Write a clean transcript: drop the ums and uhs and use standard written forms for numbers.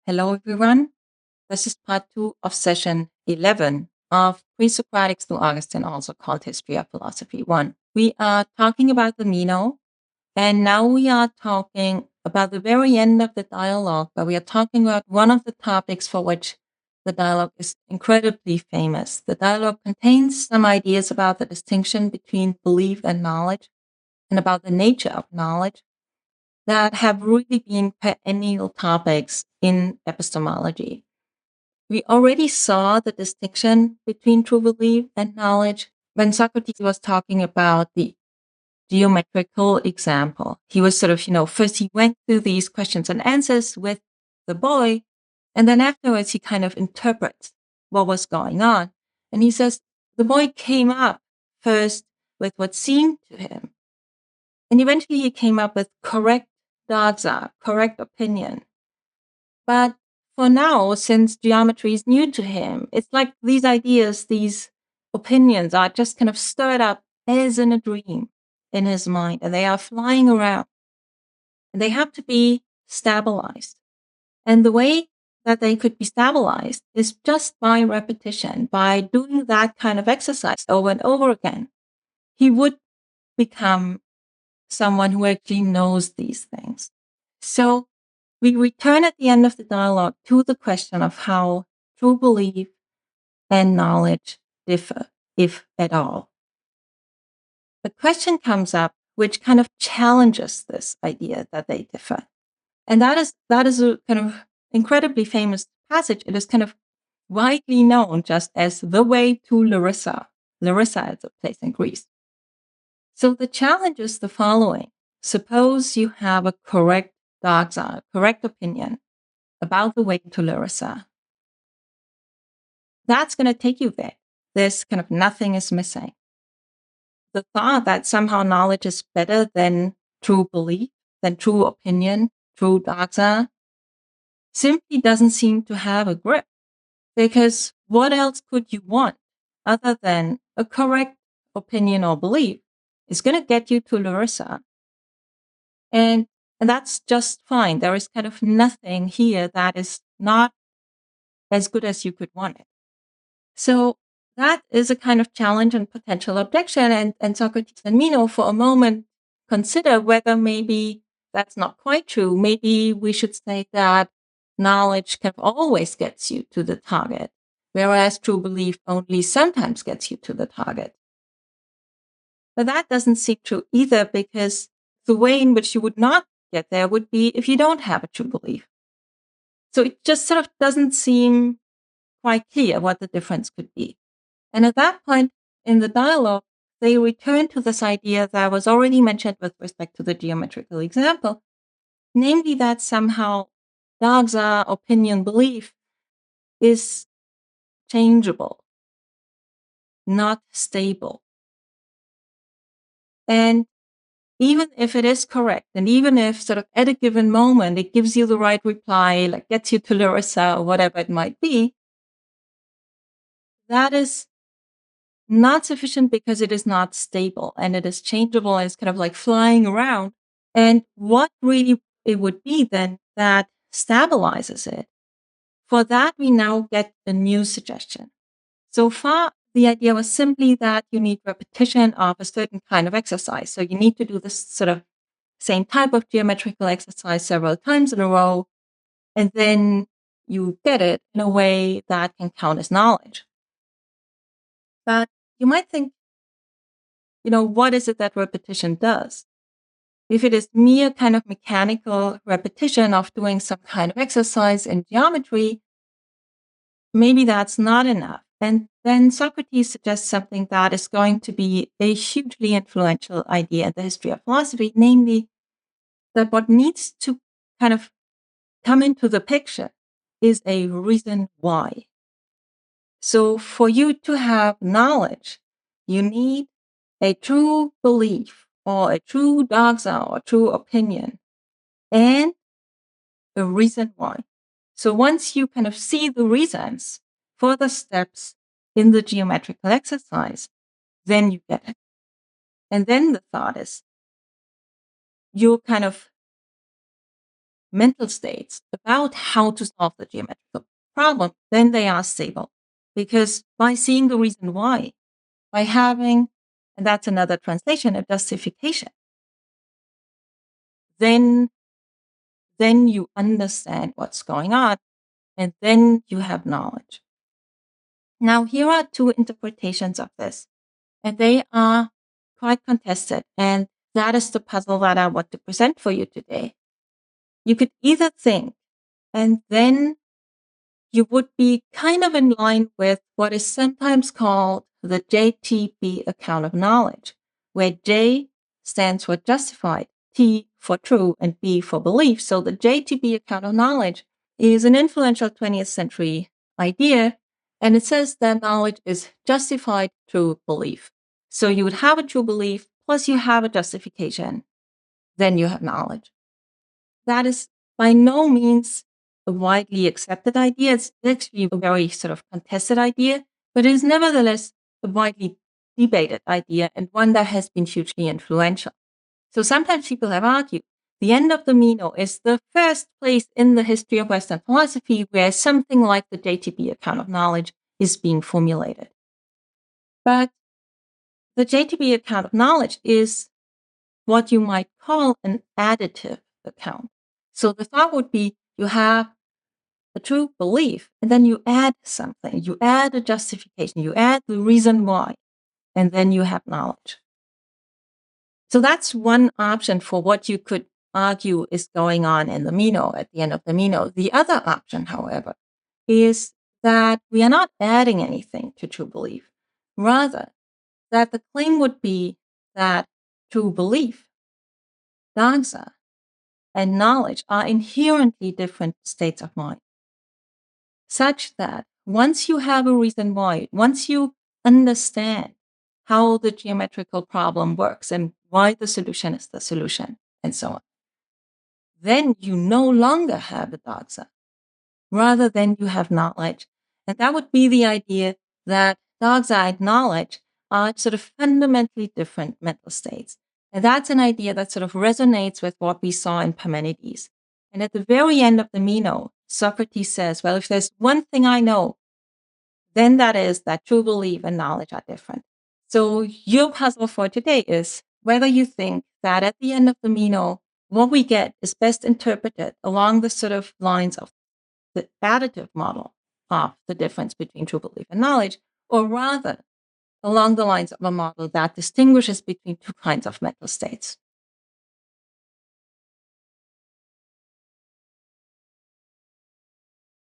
Hello, everyone. This is part 2 of session 11 of Pre-Socratics to Augustine, also called History of Philosophy 1. We are talking about the Meno, and now we are talking about the very end of the dialogue, where we are talking about one of the topics for which the dialogue is incredibly famous. The dialogue contains some ideas about the distinction between belief and knowledge, and about the nature of knowledge, that have really been perennial topics in epistemology. We already saw the distinction between true belief and knowledge when Socrates was talking about the geometrical example. He was first he went through these questions and answers with the boy, and then afterwards he kind of interprets what was going on. And he says the boy came up first with what seemed to him, and eventually he came up with correct doxa, correct opinion. But for now, since geometry is new to him, it's like these ideas, these opinions are just kind of stirred up as in a dream in his mind, and they are flying around. And they have to be stabilized. And the way that they could be stabilized is just by repetition, by doing that kind of exercise over and over again. He would become someone who actually knows these things. So we return at the end of the dialogue to the question of how true belief and knowledge differ, if at all. A question comes up which kind of challenges this idea that they differ. And that is a kind of incredibly famous passage. It is kind of widely known just as the way to Larissa. Larissa is a place in Greece. So the challenge is the following. Suppose you have a correct doxa, correct opinion about the way to Larissa. That's going to take you there. There's kind of nothing is missing. The thought that somehow knowledge is better than true belief, than true opinion, true doxa, simply doesn't seem to have a grip. Because what else could you want other than a correct opinion or belief is going to get you to Larissa? And that's just fine. There is kind of nothing here that is not as good as you could want it. So that is a kind of challenge and potential objection. And Socrates and Meno, for a moment, consider whether maybe that's not quite true. Maybe we should say that knowledge kind of always gets you to the target, whereas true belief only sometimes gets you to the target. But that doesn't seem true either, because the way in which you would not get there would be if you don't have a true belief. So it just sort of doesn't seem quite clear what the difference could be. And at that point in the dialogue, they return to this idea that was already mentioned with respect to the geometrical example, namely that somehow doxa, opinion, belief, is changeable, not stable. And even if it is correct, and even if sort of at a given moment it gives you the right reply, like gets you to Larissa or whatever it might be, that is not sufficient because it is not stable and it is changeable and it's kind of like flying around. And what really it would be then that stabilizes it? For that, we now get a new suggestion. So far, the idea was simply that you need repetition of a certain kind of exercise. So you need to do this sort of same type of geometrical exercise several times in a row, and then you get it in a way that can count as knowledge. But you might think, what is it that repetition does? If it is mere kind of mechanical repetition of doing some kind of exercise in geometry, maybe that's not enough. And then Socrates suggests something that is going to be a hugely influential idea in the history of philosophy, namely that what needs to kind of come into the picture is a reason why. So for you to have knowledge, you need a true belief or a true doxa or true opinion and a reason why. So once you kind of see the reasons for the steps in the geometrical exercise, then you get it. And then the thought is, you're kind of mental states about how to solve the geometrical problem, then they are stable. Because by seeing the reason why, by having, and that's another translation, a justification, then you understand what's going on, and then you have knowledge. Now, here are two interpretations of this, and they are quite contested, and that is the puzzle that I want to present for you today. You could either think, and then you would be kind of in line with what is sometimes called the JTB account of knowledge, where J stands for justified, T for true, and B for belief. So the JTB account of knowledge is an influential 20th century idea, and it says that knowledge is justified through belief. So you would have a true belief, plus you have a justification, then you have knowledge. That is by no means a widely accepted idea. It's actually a very sort of contested idea, but it is nevertheless a widely debated idea and one that has been hugely influential. So sometimes people have argued the end of the Meno is the first place in the history of Western philosophy where something like the JTB account of knowledge is being formulated. But the JTB account of knowledge is what you might call an additive account. So the thought would be you have a true belief, and then you add something, you add a justification, you add the reason why, and then you have knowledge. So that's one option for what you could argue is going on in the Meno at the end of the Meno. The other option, however, is that we are not adding anything to true belief. Rather, that the claim would be that true belief, Doxa, and knowledge are inherently different states of mind, such that once you have a reason why, once you understand how the geometrical problem works and why the solution is the solution, and so on, then you no longer have a doxa. Rather, then you have knowledge. And that would be the idea that doxa and knowledge are sort of fundamentally different mental states. And that's an idea that sort of resonates with what we saw in Parmenides. And at the very end of the Meno, Socrates says, well, if there's one thing I know, then that is that true belief and knowledge are different. So your puzzle for today is whether you think that at the end of the Meno, what we get is best interpreted along the sort of lines of the additive model of the difference between true belief and knowledge, or rather along the lines of a model that distinguishes between two kinds of mental states.